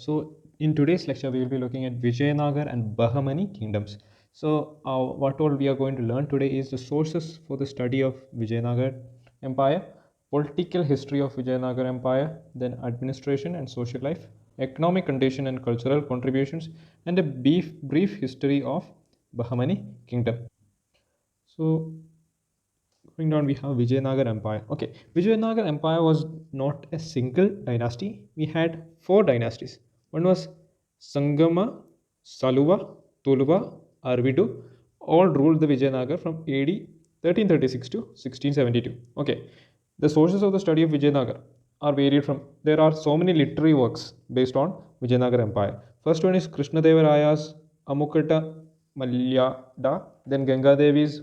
So in today's lecture, we will be looking at Vijayanagar and Bahamani kingdoms. So what all we are going to learn today is the sources for the study of Vijayanagar Empire, political history of Vijayanagar Empire, then administration and social life, economic condition and cultural contributions, and a brief history of Bahamani kingdom. So going down, we have Vijayanagar Empire. Okay, Vijayanagar Empire was not a single dynasty. We had four dynasties. One was Sangama, Saluva, Tuluva, Arvidu. All ruled the Vijayanagar from AD 1336 to 1672. Okay, the sources of the study of Vijayanagar are varied from. There are so many literary works based on Vijayanagar Empire. First one is Krishnadevaraya's Amukata Malyada, then Ganga Devi's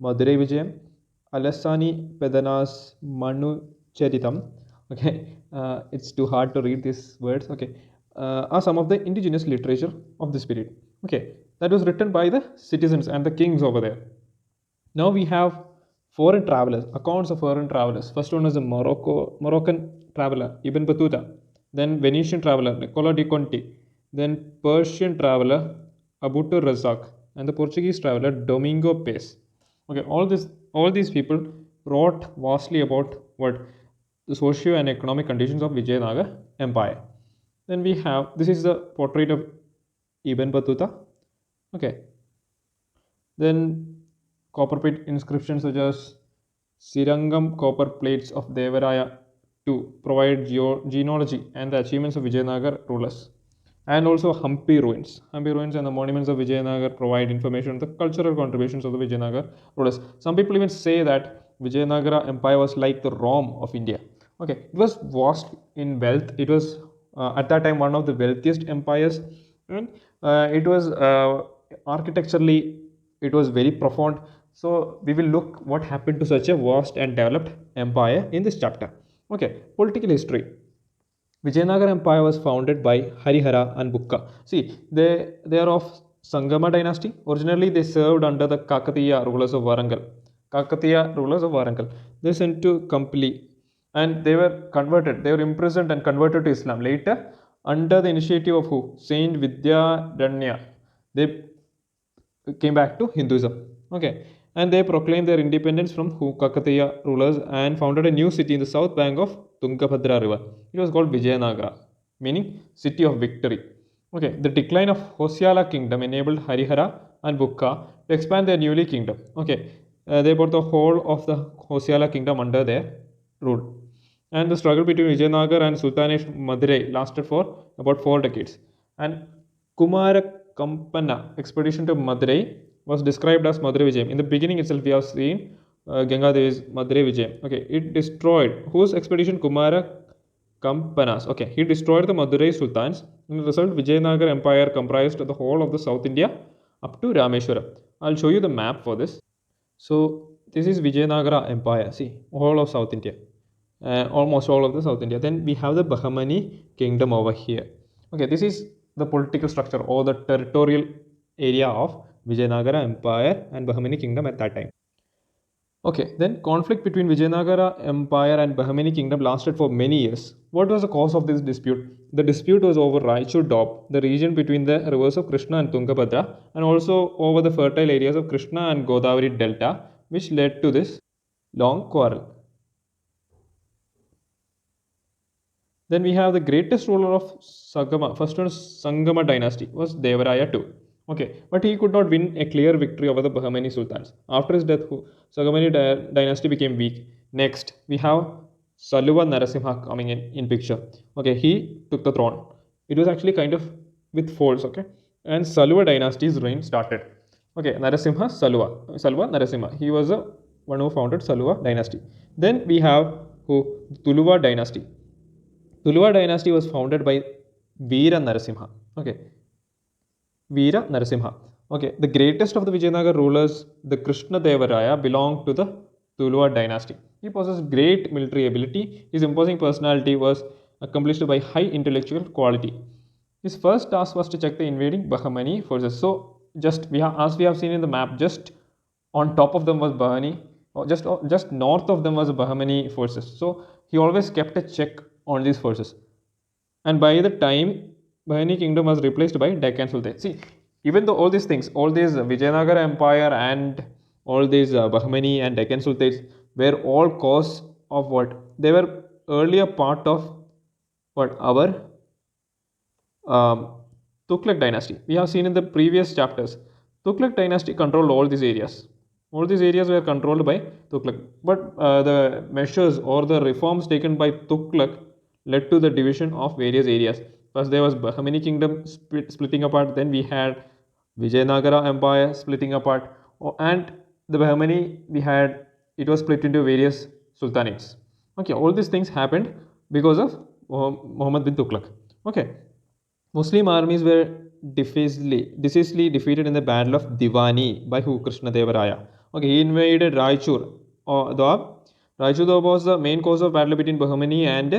Madurai Vijayam, Alassani Pedana's Manu Charitam. Okay, it's too hard to read these words. Okay, are some of the indigenous literature of this period. Okay, that was written by the citizens and the kings over there. Now we have foreign travelers, accounts of foreign travelers. First one is a Moroccan traveler, Ibn Battuta. Then Venetian traveler, Nicola di Conti. Then Persian traveler, Abutur Razak. And the Portuguese traveler, Domingo Pes. Okay, all these people wrote vastly about what the socio and economic conditions of Vijayanagar Empire. Then we have, this is the portrait of Ibn Battuta. Okay. Then copperplate inscriptions such as Sirangam copper plates of Devaraya to provide genealogy and the achievements of Vijayanagar rulers. And also Hampi ruins. Hampi ruins and the monuments of Vijayanagar provide information on the cultural contributions of the Vijayanagar rulers. Some people even say that Vijayanagara Empire was like the Rome of India. Okay, it was vast in wealth. It was at that time one of the wealthiest empires. And it was architecturally, it was very profound. So we will look what happened to such a vast and developed empire in this chapter. Okay, political history. Vijayanagar Empire was founded by Harihara and Bukka. See, they are of Sangama dynasty. Originally, they served under the Kakatiya rulers of Varangal. Kakatiya rulers of Varangal. They sent to Kampili and they were converted. They were imprisoned and converted to Islam. Later, under the initiative of who? Saint Vijayadanya, they came back to Hinduism. Okay, and they proclaimed their independence from Kakatiya rulers and founded a new city in the south bank of Tungabhadra river. It was called Vijayanagara, meaning city of victory. Okay, the decline of Hosyala kingdom enabled Harihara and Bukka to expand their newly kingdom. Okay, they brought the whole of the Hosyala kingdom under their rule. And the struggle between Vijayanagar and Sultanate Madurai lasted for about 4 decades. And Kumara Kampana expedition to Madurai was described as Madurai Vijayam. In the beginning itself, we have seen Ganga Devi's Madurai Vijayam. Okay, it destroyed. Whose expedition? Kumara Kampanas. Okay, he destroyed the Madurai Sultans. In the result, Vijayanagar Empire comprised the whole of the South India up to Rameshwaram. I'll show you the map for this. So this is Vijayanagara Empire. See, all of South India. Almost all of the South India. Then we have the Bahamani kingdom over here. Okay, this is the political structure or the territorial area of Vijayanagara Empire and Bahamani kingdom at that time. Okay, then conflict between Vijayanagara Empire and Bahamani kingdom lasted for many years. What was the cause of this dispute? The dispute was over Raichur Dop, the region between the rivers of Krishna and Tungabhadra, and also over the fertile areas of Krishna and Godavari Delta, which led to this long quarrel. Then we have the greatest ruler of Sagama. First one is Sangama dynasty was Devaraya II. Okay, but he could not win a clear victory over the Bahamani sultans. After his death, Sagamani dynasty became weak. Next, we have Saluva Narasimha coming in picture. Okay, he took the throne. It was actually kind of with force. Okay, and Saluva dynasty's reign started. Okay, Saluva Narasimha. He was the one who founded Saluva dynasty. Then we have Tuluva dynasty. Tuluva dynasty was founded by Veera Narasimha. Okay, Veera Narasimha. Okay, the greatest of the Vijayanagar rulers, the Krishnadevaraya, belonged to the Tuluva dynasty. He possessed great military ability. His imposing personality was accomplished by high intellectual quality. His first task was to check the invading Bahamani forces. So, as we have seen in the map, just on top of them was Bahmani, or just north of them was Bahamani forces. So, he always kept a check on these forces. And by the time Bahmani kingdom was replaced by Deccan Sultan. See, even though all these things, all these Vijayanagar Empire and all these Bahmani and Deccan Sultans were all cause of what? They were earlier part of what? Our um, Tughlaq dynasty. We have seen in the previous chapters, Tughlaq dynasty controlled all these areas. All these areas were controlled by Tughlaq. But the measures or the reforms taken by Tughlaq led to the division of various areas. First, there was Bahmani kingdom splitting apart. Then we had Vijayanagara Empire splitting apart. And the Bahmani, we had it was split into various sultanates. Okay, all these things happened because of Muhammad bin Tughlaq. Okay, Muslim armies were decisively defeated in the Battle of Divani by who? Krishnadevaraya. Okay, he invaded Raichur. Raichur was the main cause of battle between Bahmani and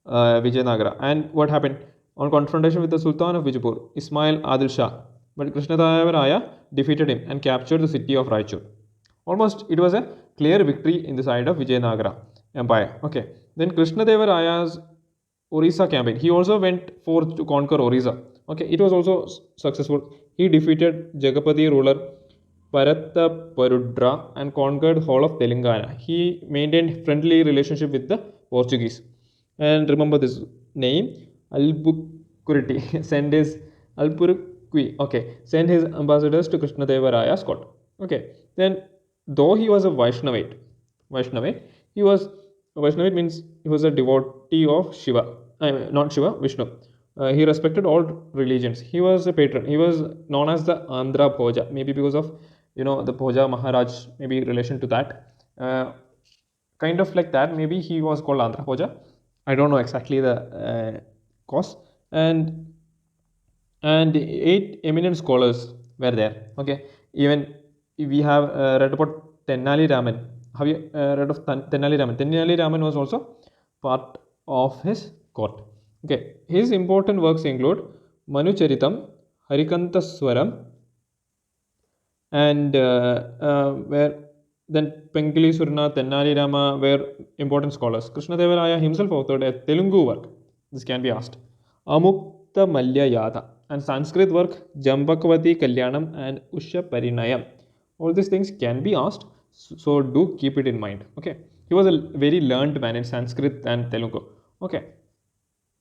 Vijayanagara. And what happened? On confrontation with the Sultan of Vijapur, Ismail Adil Shah. But Krishnadevaraya defeated him and captured the city of Raichur. Almost it was a clear victory in the side of Vijayanagara Empire. Okay, then Krishnadevaraya's Orissa campaign. He also went forth to conquer Orissa. Okay, it was also successful. He defeated Jagapati ruler Parattaparudra and conquered whole of Telangana. He maintained friendly relationship with the Portuguese. And remember this name, Albuquerque sent his Albuquerque. Okay, sent his ambassadors to Krishnadevaraya's court. Okay, then though he was a Vaishnavite, he was Vaishnavite means he was a devotee of Shiva. I mean, not Shiva, Vishnu. He respected all religions. He was a patron. He was known as the Andhra Bhoja, maybe because of the Bhoja Maharaj, maybe relation to that. Kind of like that. Maybe he was called Andhra Bhoja. I don't know exactly the cause. And 8 eminent scholars were there. Okay, even we have read about Tenali Raman. Have you read of Tenali Raman? Tenali Raman was also part of his court. Okay, his important works include Manu Charitam, Harikanta Swaram, and where then Pengili Surna, Tenali Rama were important scholars. Krishnadevaraya himself authored a Telugu work. This can be asked. Amukta Malya Yada and Sanskrit work Jambakavati Kalyanam and Usha Parinayam. All these things can be asked, so do keep it in mind. Okay, he was a very learned man in Sanskrit and Telugu. Okay,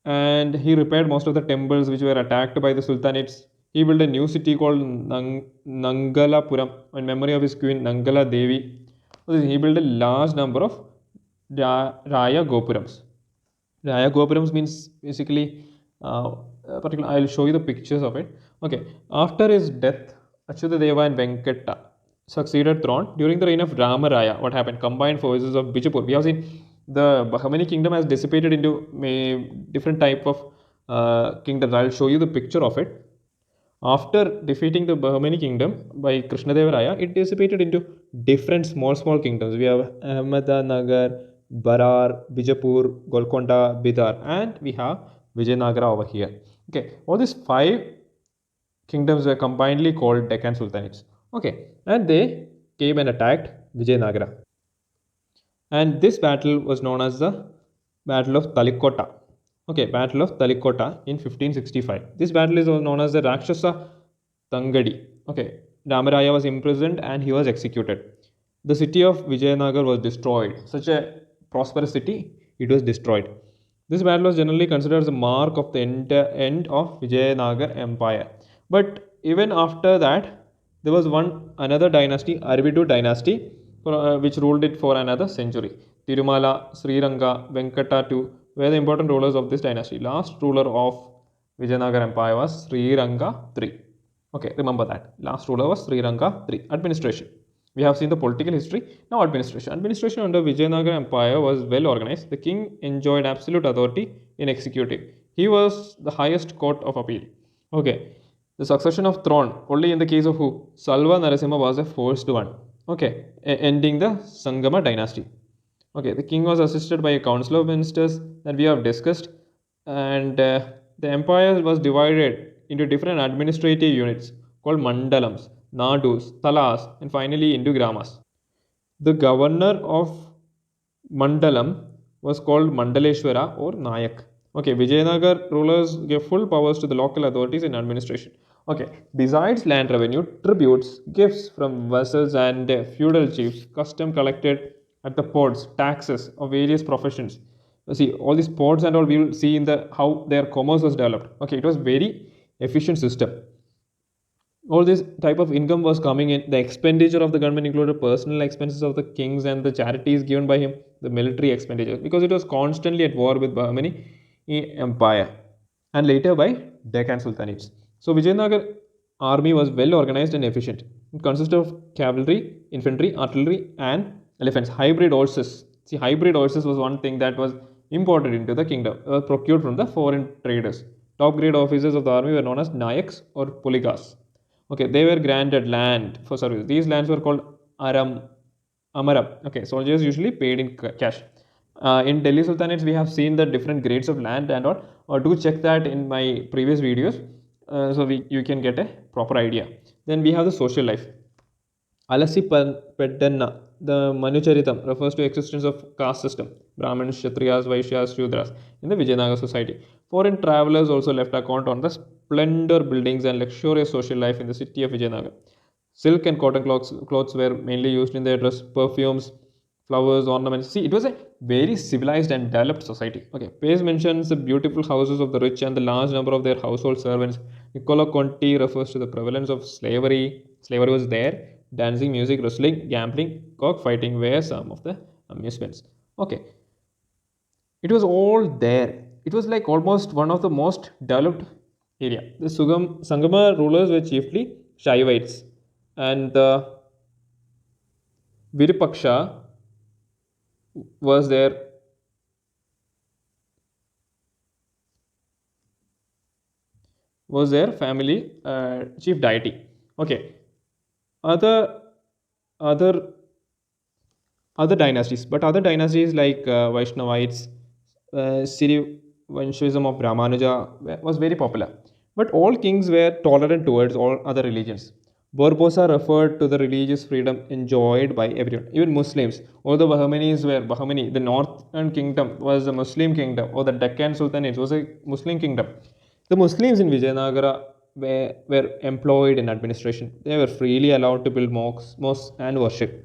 and he repaired most of the temples which were attacked by the sultanates. He built a new city called Nangalapuram in memory of his queen Nangala Devi. He built a large number of Raya Gopurams. Raya Gopurams means basically, particular. I'll show you the pictures of it. Okay, after his death, Achyutadeva and Venkata succeeded throne. During the reign of Ramaraya, what happened? Combined forces of Bijapur. We have seen the Bahmani kingdom has dissipated into different type of kingdoms. I'll show you the picture of it. After defeating the Bahmani kingdom by Krishnadevaraya, it dissipated into different small kingdoms. We have Ahmednagar, Barar, Bijapur, Golconda, Bidar, and we have Vijayanagara over here. Okay, all these 5 kingdoms were combinedly called Deccan Sultanates. Okay, and they came and attacked Vijayanagara. And this battle was known as the Battle of Talikota. Okay, Battle of Talikota in 1565. This battle is known as the Rakshasa Tangadi. Okay, Ramaraya was imprisoned and he was executed. The city of Vijayanagar was destroyed. Such a prosperous city, it was destroyed. This battle was generally considered as a mark of the end of Vijayanagar Empire. But even after that, there was another dynasty, Aravidu dynasty, which ruled it for another century. Tirumala, Sriranga, Venkata too were the important rulers of this dynasty. Last ruler of Vijayanagar Empire was Sriranga III. Okay, remember that. Last ruler was Sriranga III. Administration. We have seen the political history. Now administration. Administration under Vijayanagar Empire was well organized. The king enjoyed absolute authority in executive. He was the highest court of appeal. Okay. The succession of throne only in the case of who? Salva Narasimha was the first one. Okay, ending the Sangama dynasty. Okay, the king was assisted by a council of ministers that we have discussed, and the empire was divided into different administrative units called mandalams, nadus, talas, and finally into gramas. The governor of mandalam was called Mandaleshwara or Nayak. Okay, Vijayanagar rulers gave full powers to the local authorities in administration. Okay, besides land revenue, tributes, gifts from vassals and feudal chiefs, custom collected at the ports, taxes of various professions. See, all these ports and all we will see in the how their commerce was developed. Okay, it was very efficient system. All this type of income was coming in. The expenditure of the government included personal expenses of the kings and the charities given by him, the military expenditure, because it was constantly at war with Bahmani Empire and later by Deccan Sultanates. So Vijayanagar army was well organized and efficient. It consisted of cavalry, infantry, artillery, and elephants. Hybrid horses. See, hybrid horses was one thing that was imported into the kingdom, procured from the foreign traders. Top grade officers of the army were known as Nayaks or Poligas. Okay, they were granted land for service. These lands were called Amaram. Okay, soldiers usually paid in cash. In Delhi Sultanates, we have seen the different grades of land and all. Or do check that in my previous videos, you can get a proper idea. Then we have the social life. Alasi Pedanna, the Manucharitam, refers to existence of caste system, Brahmins, Kshatriyas, Vaishyas, Shudras in the Vijayanagar society. Foreign travelers also left account on the splendor buildings and luxurious social life in the city of Vijayanagar. Silk and cotton clothes were mainly used in their dress, perfumes, flowers, ornaments. See, it was a very civilized and developed society. Okay, Page mentions the beautiful houses of the rich and the large number of their household servants. Niccolo Conti refers to the prevalence of slavery. Slavery was there. Dancing, music, wrestling, gambling, cockfighting were some of the amusements. Okay, it was all there. It was like almost one of the most developed area. The Sangama rulers were chiefly Shaivites, and the Virupaksha was their family chief deity. Okay, other other other dynasties, but other dynasties like Vaishnavites, Siri Vaishnavism of Ramanuja was very popular. But all kings were tolerant towards all other religions. Barbosa referred to the religious freedom enjoyed by everyone, even Muslims. All the Bahmanis were Bahmani. The northern kingdom was a Muslim kingdom, or the Deccan Sultanate was a Muslim kingdom. The Muslims in Vijayanagara were employed in administration. They were freely allowed to build mosques and worship.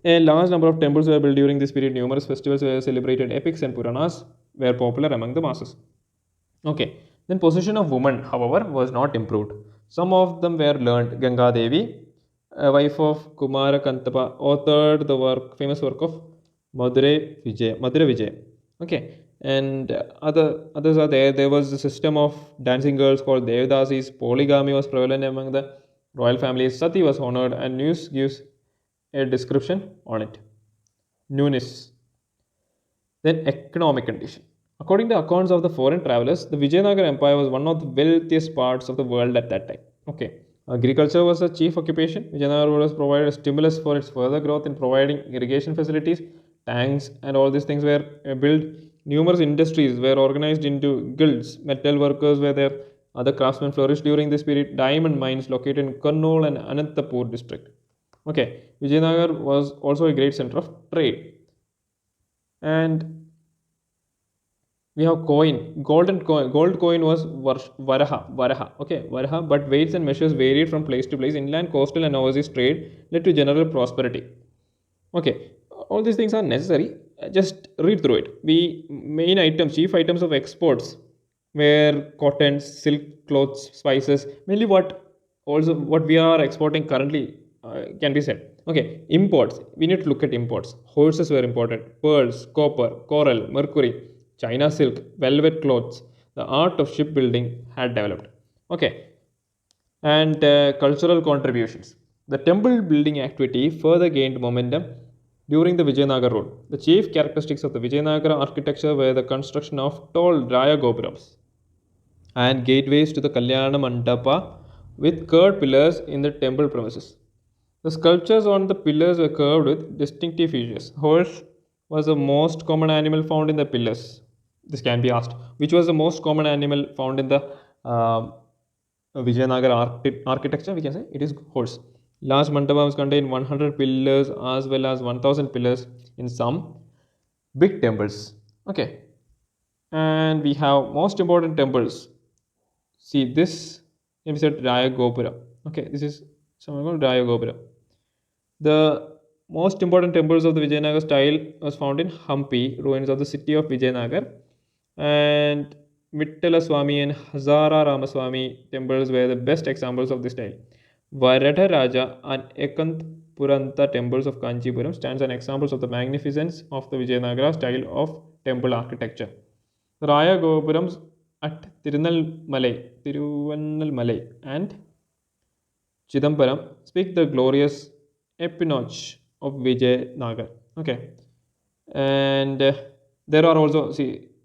A large number of temples were built during this period. Numerous festivals were celebrated. Epics and Puranas were popular among the masses. Okay, then position of women, however, was not improved. Some of them were learned. Ganga Devi, a wife of Kumara Kantapa, authored the famous work of Madhura Vijay. Okay, and others are there. There was a system of dancing girls called Devdasis. Polygamy was prevalent among the royal families. Sati was honored, and news gives a description on it. Newness. Then economic condition. According to accounts of the foreign travelers, the Vijayanagar Empire was one of the wealthiest parts of the world at that time. Okay. Agriculture was the chief occupation. Vijayanagar rulers provided a stimulus for its further growth in providing irrigation facilities, tanks, and all these things were built. Numerous industries were organized into guilds. Metal workers were there. Other craftsmen flourished during this period. Diamond mines located in Kurnool and Anantapur district. Okay, Vijayanagar was also a great center of trade. And we have gold coin was Varaha. Okay, Varaha, but weights and measures varied from place to place. Inland, coastal, and overseas trade led to general prosperity. Okay, all these things are necessary. Just read through it. Chief items of exports were cotton, silk, clothes, spices. Mainly what we are exporting currently can be said. Okay, imports. We need to look at imports. Horses were imported, pearls, copper, coral, mercury, China silk, velvet clothes. The art of shipbuilding had developed. Okay, and cultural contributions. The temple building activity further gained momentum during the Vijayanagar rule. The chief characteristics of the Vijayanagara architecture were the construction of tall Raya Gopurams and gateways to the Kalyana Mandapa with curved pillars in the temple premises. The sculptures on the pillars were curved with distinctive features. Horse was the most common animal found in the pillars. This can be asked. Which was the most common animal found in the Vijayanagar architecture? We can say it is horse. Large mandapams contain 100 pillars as well as 1000 pillars in some big temples. Okay. And we have most important temples. See this episode Raya Gopura. Okay, this is something called Raya Gopura. The most important temples of the Vijayanagar style was found in Hampi, ruins of the city of Vijayanagar, and Vittala Swami and Hazara Ramaswamy temples were the best examples of this style. Varadha Raja and Ekant Puranta temples of Kanchipuram stands as examples of the magnificence of the Vijayanagara style of temple architecture. Raya Gopurams at Tirunalmalai and Chidambaram speak the glorious epinoch of Vijayanagar. Okay, and there are also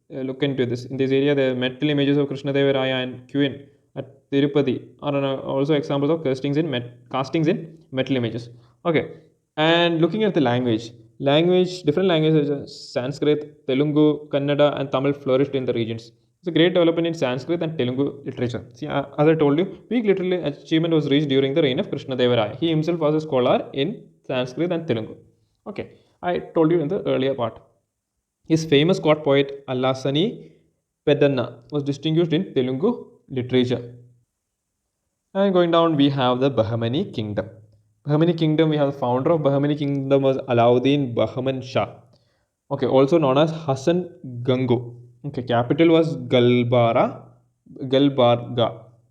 look into this. In this area, the metal images of Krishnadevaraya and Queen at Tirupati are also examples of castings in metal images. Okay, and looking at the language, different languages such as Sanskrit, Telugu, Kannada, and Tamil flourished in the regions. It's a great development in Sanskrit and Telugu literature. See, as I told you, peak literary achievement was reached during the reign of Krishnadevaraya. He himself was a scholar in Sanskrit and Telugu. Okay, I told you in the earlier part. His famous court poet Allasani Pedanna was distinguished in Telugu literature. And going down, we have the Bahmani kingdom. Bahmani kingdom, we have the founder of Bahmani kingdom was Alauddin Bahman Shah. Okay, also known as Hassan Gangu. Okay, capital was Galbarga.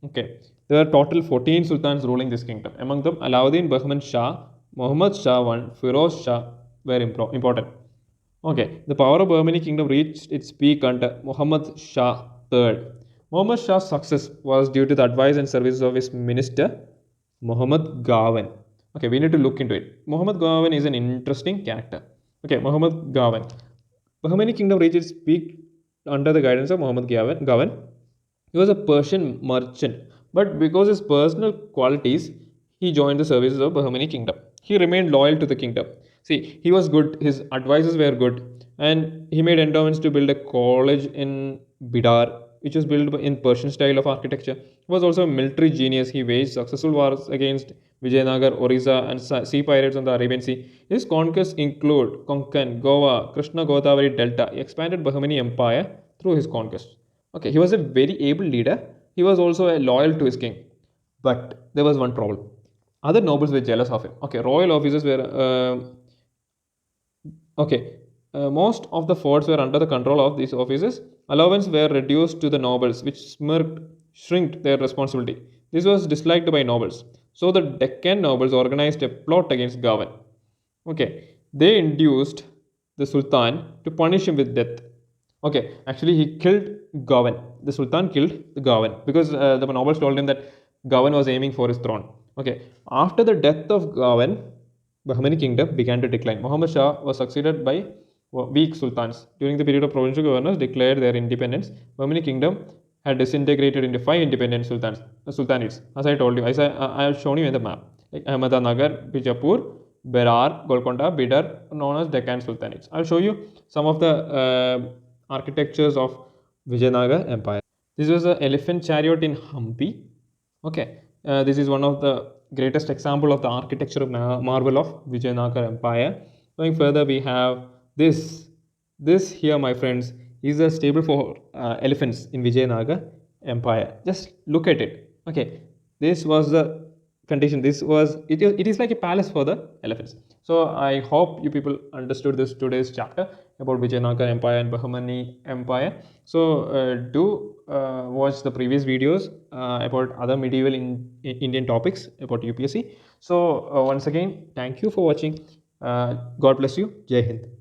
Okay, there were total 14 sultans ruling this kingdom. Among them, Alauddin Bahman Shah, Muhammad Shah I, Firoz Shah were important. Okay, the power of Bahmani kingdom reached its peak under Muhammad Shah III. Muhammad Shah's success was due to the advice and services of his minister, Muhammad Gawan. Okay, we need to look into it. Muhammad Gawan is an interesting character. Okay, Muhammad Gawan. Bahmani kingdom reached its peak under the guidance of Muhammad Gawan. He was a Persian merchant, but because of his personal qualities, he joined the services of Bahmani kingdom. He remained loyal to the kingdom. See, he was good, his advices were good, and he made endowments to build a college in Bidar, which was built in Persian style of architecture. He was also a military genius. He waged successful wars against Vijayanagar, Orissa, and sea pirates on the Arabian Sea. His conquests include Konkan, Goa, Krishna Godavari Delta. He expanded Bahmani Empire through his conquests. Okay, he was a very able leader. He was also loyal to his king. But there was one problem. Other nobles were jealous of him. Okay, royal officers were most of the forts were under the control of these officers. Allowance were reduced to the nobles, which shrinked their responsibility. This was disliked by nobles. So the Deccan nobles organized a plot against Gavan. Okay, they induced the Sultan to punish him with death. Okay, actually he killed Gavan. The Sultan killed the Gavan because the nobles told him that Gavan was aiming for his throne. Okay, after the death of Gavan, Bahmani kingdom began to decline. Muhammad Shah was succeeded by weak sultans. During the period of provincial governors declared their independence, Bahmani kingdom had disintegrated into 5 independent sultanates. As I told you, I have shown you in the map. Like Ahmednagar, Bijapur, Berar, Golconda, Bidar, known as Deccan sultanates. I'll show you some of the architectures of Vijayanagar Empire. This was the elephant chariot in Hampi. Okay, this is one of the greatest example of the architecture of marvel of Vijayanagar Empire. Going further, we have this. This here, my friends, is a stable for elephants in Vijayanagar Empire. Just look at it. Okay, this was the condition. It is like a palace for the elephants. So I hope you people understood this today's chapter about Vijayanagar Empire and Bahmani Empire. So do watch the previous videos about other medieval Indian topics about UPSC. So once again, thank you for watching. God bless you. Jai Hind.